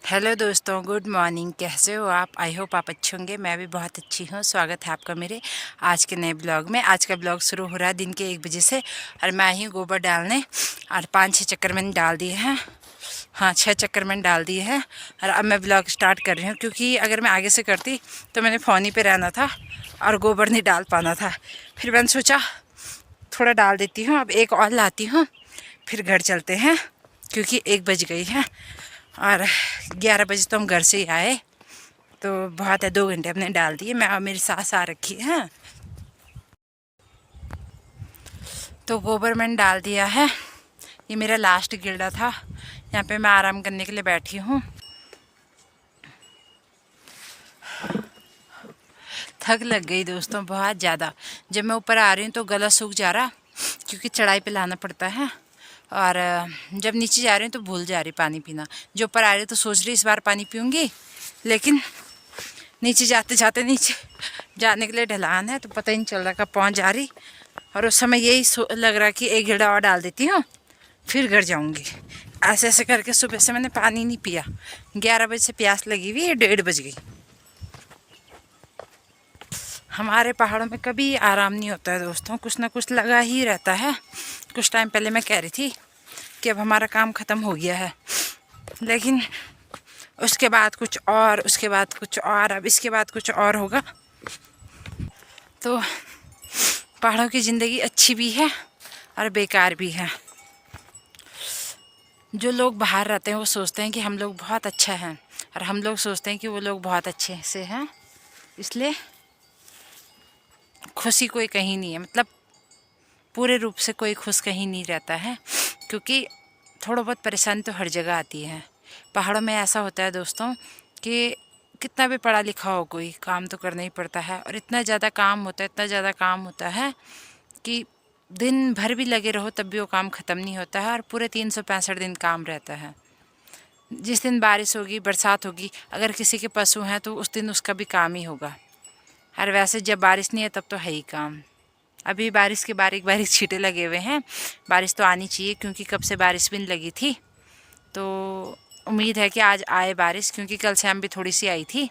Hello दोस्तों, good morning. कैसे हो आप? आई होप आप अच्छे होंगे। मैं भी बहुत अच्छी हूँ। स्वागत है आपका मेरे आज के नए ब्लॉग में। आज का ब्लॉग शुरू हो रहा है दिन के 1 बजे से और मैं आई हूँ गोबर डालने और 5-6 चक्कर मैंने डाल दिए हैं। हाँ, 6 चक्कर मैंने डाल दिए हैं और अब मैं ब्लॉग स्टार्ट कर रही हूँ, क्योंकि अगर मैं आगे से करती तो मैंने फ़ोन ही पे रहना था और गोबर नहीं डाल पाना था। फिर मैंने सोचा थोड़ा डाल देती हूँ, अब एक और लाती हूँ, फिर घर चलते हैं क्योंकि 1 बज गई है और 11 बजे तो हम घर से ही आए, तो बहुत है। 2 घंटे हमने डाल दिए। मैं और मेरी सास आ रखी है, तो गोबर मैंने डाल दिया है। ये मेरा लास्ट गिल्डा था, यहाँ पे मैं आराम करने के लिए बैठी हूँ। थक लग गई दोस्तों बहुत ज़्यादा। जब मैं ऊपर आ रही हूँ तो गला सूख जा रहा, क्योंकि चढ़ाई पे लाना पड़ता है, और जब नीचे जा रही हूँ तो भूल जा रही पानी पीना। जो ऊपर आ रही तो सोच रही इस बार पानी पीऊँगी, लेकिन नीचे जाते जाते नीचे जाने के लिए ढलान है तो पता ही नहीं चल रहा कब पहुँच जा रही। और उस समय यही लग रहा कि एक गिल्डा और डाल देती हूँ फिर घर जाऊँगी। ऐसे ऐसे करके सुबह से मैंने पानी नहीं पिया। 11 बजे से प्यास लगी हुई है, 1:30 बज गई। हमारे पहाड़ों में कभी आराम नहीं होता है दोस्तों, कुछ ना कुछ लगा ही रहता है। कुछ टाइम पहले मैं कह रही थी कि अब हमारा काम ख़त्म हो गया है, लेकिन उसके बाद कुछ और, उसके बाद कुछ और, अब इसके बाद कुछ और होगा। तो पहाड़ों की ज़िंदगी अच्छी भी है और बेकार भी है। जो लोग बाहर रहते हैं वो सोचते हैं कि हम लोग बहुत अच्छा हैं, और हम लोग सोचते हैं कि वो लोग बहुत अच्छे से हैं। इसलिए खुशी कोई कहीं नहीं है, मतलब पूरे रूप से कोई खुश कहीं नहीं रहता है, क्योंकि थोड़ा बहुत परेशानी तो हर जगह आती है। पहाड़ों में ऐसा होता है दोस्तों कि कितना भी पढ़ा लिखा हो कोई, काम तो करना ही पड़ता है। और इतना ज़्यादा काम होता है, इतना ज़्यादा काम होता है कि दिन भर भी लगे रहो तब भी वो काम ख़त्म नहीं होता है, और पूरे 365 दिन काम रहता है। जिस दिन बारिश होगी, बरसात होगी, अगर किसी के पशु हैं तो उस दिन उसका भी काम ही होगा। और वैसे जब बारिश नहीं है तब तो है ही काम। अभी बारिश के बारीक बारीक छींटे लगे हुए हैं। बारिश तो आनी चाहिए, क्योंकि कब से बारिश भी नहीं लगी थी। तो उम्मीद है कि आज आए बारिश, क्योंकि कल शाम भी थोड़ी सी आई थी।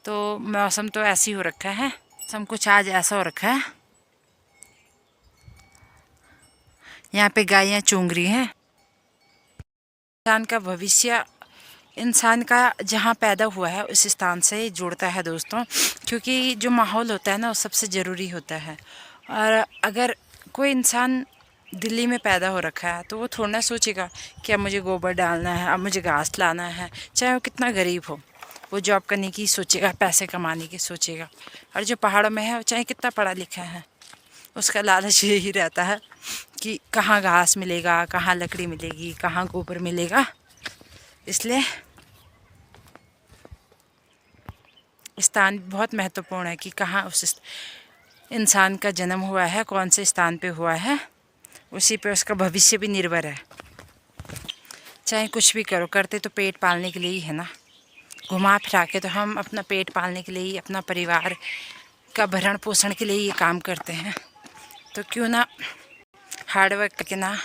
तो मौसम तो ऐसे ही हो रखा है, मौसम कुछ आज ऐसा हो रखा है। यहाँ पे गायें चूंग रही हैं। इंसान का भविष्य इंसान का जहाँ पैदा हुआ है उस स्थान से जुड़ता है दोस्तों, क्योंकि जो माहौल होता है ना वो सबसे ज़रूरी होता है। और अगर कोई इंसान दिल्ली में पैदा हो रखा है तो वो थोड़ा ना सोचेगा कि अब मुझे गोबर डालना है, अब मुझे घास लाना है, चाहे वो कितना गरीब हो। वो जॉब करने की सोचेगा, पैसे कमाने की सोचेगा। और जो पहाड़ों में है वो चाहे कितना पढ़ा लिखा है, उसका लालच यही रहता है कि कहाँ घास मिलेगा, कहाँ लकड़ी मिलेगी, कहाँ गोबर मिलेगा। इसलिए स्थान बहुत महत्वपूर्ण है कि कहाँ उस इंसान का जन्म हुआ है, कौन से स्थान पे हुआ है, उसी पे उसका भविष्य भी निर्भर है। चाहे कुछ भी करो, करते तो पेट पालने के लिए ही है ना। घुमा फिरा के तो हम अपना पेट पालने के लिए ही, अपना परिवार का भरण पोषण के लिए ये काम करते हैं। तो क्यों ना हार्ड वर्क करके, ना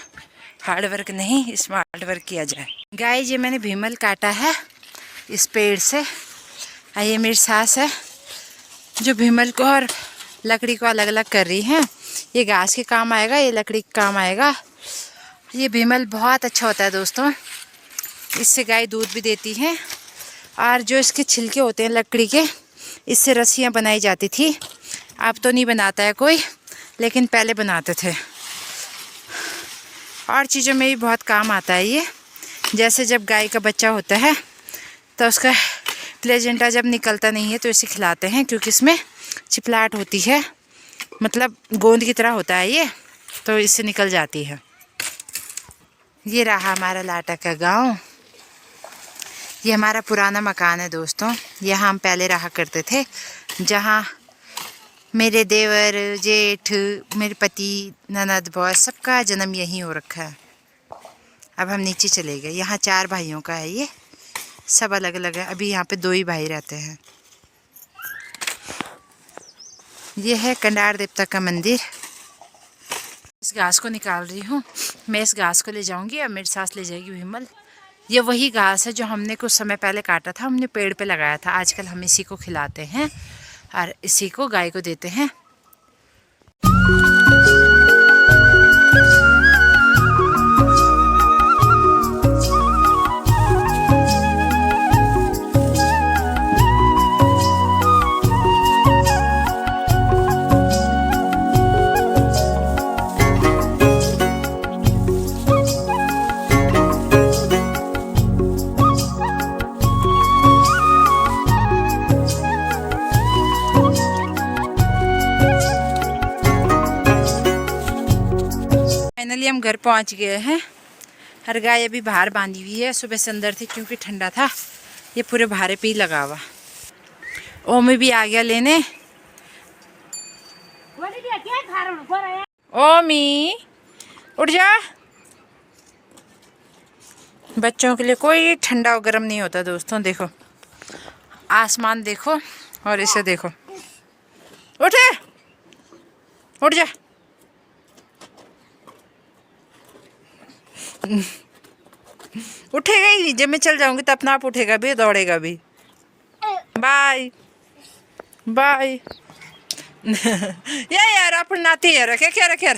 हार्ड वर्क नहीं स्मार्ट वर्क किया जाए। गाय ये मैंने भीमल काटा है इस पेड़ से। ये मेरी सास है जो भीमल को और लकड़ी को अलग अलग कर रही हैं। ये घास के काम आएगा, ये लकड़ी के काम आएगा। ये भीमल बहुत अच्छा होता है दोस्तों, इससे गाय दूध भी देती है। और जो इसके छिलके होते हैं लकड़ी के, इससे रस्सियाँ बनाई जाती थी। अब तो नहीं बनाता है कोई, लेकिन पहले बनाते थे। और चीज़ों में भी बहुत काम आता है ये। जैसे जब गाय का बच्चा होता है तो उसका प्लेजेंटा जब निकलता नहीं है तो इसे खिलाते हैं, क्योंकि इसमें चिपलाहट होती है, मतलब गोंद की तरह होता है ये, तो इससे निकल जाती है। ये रहा हमारा लाटा का गांव। ये हमारा पुराना मकान है दोस्तों। यहाँ हम पहले रहा करते थे, जहाँ मेरे देवर, जेठ, मेरे पति, ननद, बॉस सबका जन्म यहीं हो रखा है। अब हम नीचे चले गए। यहाँ 4 भाइयों का है, ये सब अलग अलग है। अभी यहाँ पे 2 ही भाई रहते हैं। ये है कंडार देवता का मंदिर। इस घास को निकाल रही हूँ मैं। इस घास को ले जाऊंगी और मेरी सास ले जाएगी भीमल। ये वही घास है जो हमने कुछ समय पहले काटा था, हमने पेड़ पे लगाया था। आजकल हम इसी को खिलाते हैं और इसी को गाय को देते हैं। फाइनली हम घर पहुंच गए हैं। हर गाय अभी बाहर बांधी हुई है, सुबह से अंदर थी क्योंकि ठंडा था। ये पूरे भारे पे ही लगा हुआ। ओमी भी आ गया लेने। ओमी उठ जा। बच्चों के लिए कोई ठंडा और गर्म नहीं होता दोस्तों। देखो आसमान देखो और इसे देखो। उठे, उठ जा। उठेगा ही, जब मैं चल जाऊंगी तो अपना आप उठेगा भी, दौड़ेगा भी। Bye bye. यार अपन नाती यार क्या क्या रखे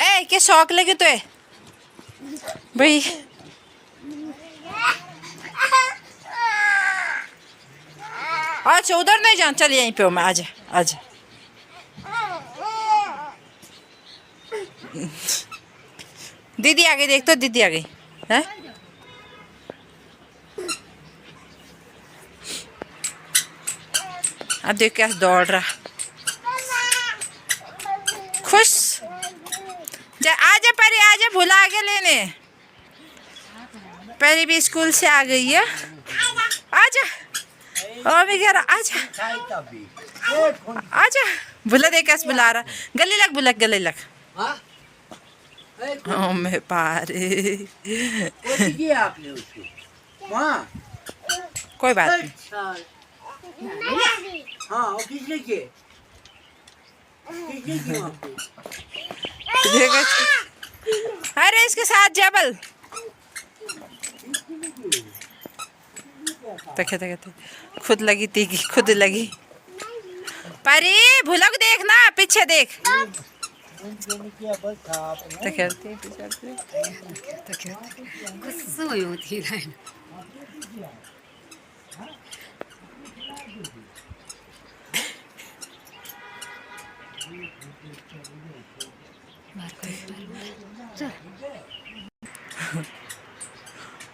ए के शौक लगे तो है भाई। अच्छा उधर नहीं जान, चल यहीं पे हो मैं। आजा आजा। दीदी आ गई, देख तो दीदी आ गई है। अब देख कैसे दौड़ रहा, खुश। जा आजा परी, आजा भूला आगे लेने। परी भी स्कूल से आ गई है। आजा और भी कह रहा आजा आजा। भूला देख कैसे बुला रहा। गले लग बुला, गले लग। ओ मैं पारे। आपने उसको कोई बात नहीं। हाँ और किसने किए? अरे इसके साथ जबल तके तके खुद लगी तीगी, खुद लगी। परी भुलक देखना, पीछे देख।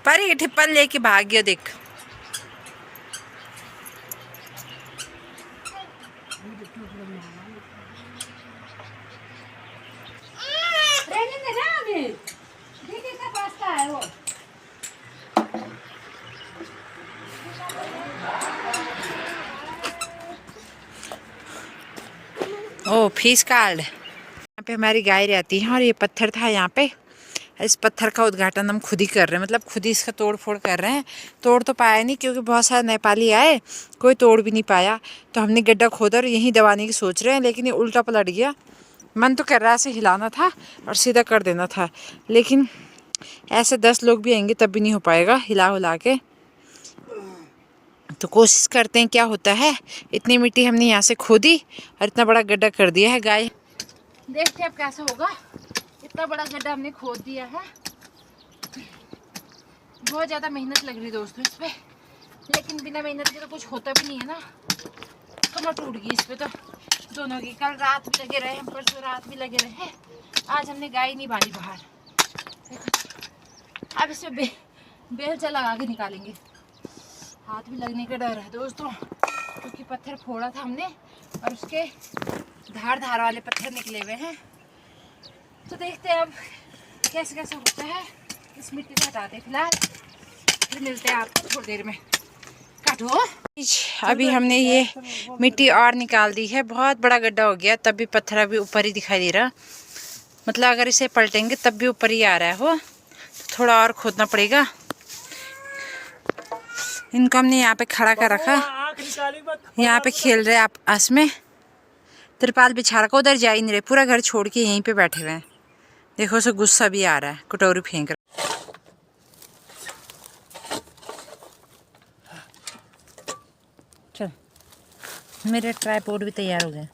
परी ठिप्पल लेके भाग गया देख। ओ फीस कार्ड। यहाँ पे हमारी गाय रहती है और ये पत्थर था यहाँ पे। इस पत्थर का उद्घाटन हम खुद ही कर रहे हैं, मतलब खुद ही इसका तोड़ फोड़ कर रहे हैं। तोड़ तो पाया नहीं क्योंकि बहुत सारे नेपाली आए, कोई तोड़ भी नहीं पाया। तो हमने गड्ढा खोदा और यहीं दबाने की सोच रहे हैं, लेकिन ये उल्टा पलट गया। मन तो कर रहा है ऐसे हिलाना था और सीधा कर देना था, लेकिन ऐसे 10 लोग भी आएंगे तब भी नहीं हो पाएगा हिला हुला के। तो कोशिश करते हैं क्या होता है। इतनी मिट्टी हमने यहाँ से खोदी और इतना बड़ा गड्ढा कर दिया है। गाय देखते हैं अब कैसा होगा। इतना बड़ा गड्ढा हमने खोद दिया है। बहुत ज़्यादा मेहनत लग रही दोस्तों इस पे, लेकिन बिना मेहनत के तो कुछ होता भी नहीं है ना। कमर टूट गई इस पे तो दोनों की। कल रात भी लगे रहे हम, परसों रात भी लगे रहे। आज हमने गाय नहीं बांधी बाहर। अब इसमें बेलचा लगा के निकालेंगे। हाथ भी लगने का डर है दोस्तों, क्योंकि पत्थर फोड़ा था हमने और उसके धार वाले पत्थर निकले हुए हैं। तो देखते हैं अब कैसे कैसा होता है। इस मिट्टी को हटाते हैं फिलहाल, फिर मिलते हैं आपको थोड़ी देर में। काटो। अभी हमने ये मिट्टी और निकाल दी है। बहुत बड़ा गड्ढा हो गया, तब भी पत्थर अभी ऊपर ही दिखाई दे रहा। मतलब अगर इसे पलटेंगे तब भी ऊपर ही आ रहा है वो, तो थोड़ा और खोदना पड़ेगा। इनको हमने यहाँ पे खड़ा कर रखा, यहाँ पे खेल रहे आपस में। तिरपाल बिछा रखा, उधर जा ही नहीं रहे, पूरा घर छोड़ के यहीं पे बैठे हुए हैं। देखो उसे गुस्सा भी आ रहा है, कटोरी फेंक रहा। चल, मेरे ट्राइपॉड भी तैयार हो गए।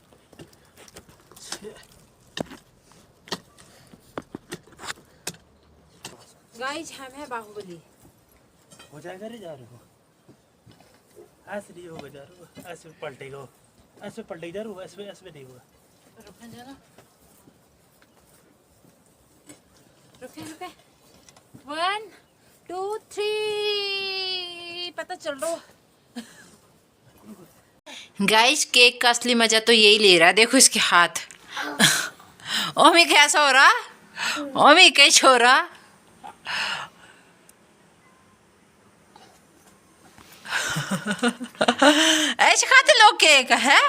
गाइस हम है बाहुबली। हो जाएगा रे, जा रहे हो ऐसे नहीं होगा, जा रहे हो ऐसे पलटेगा, ऐसे पलटेगा, जा रहे हो ऐसे नहीं होगा। रुके जरा, रुके 1 2 3 पता चल रहा। गाइस केक का असली मजा तो यही ले रहा है, देखो इसके हाथ। ओमी कैसा हो रहा, ओमी कैसे हो रहा। ऐसे खाते लोग केक है।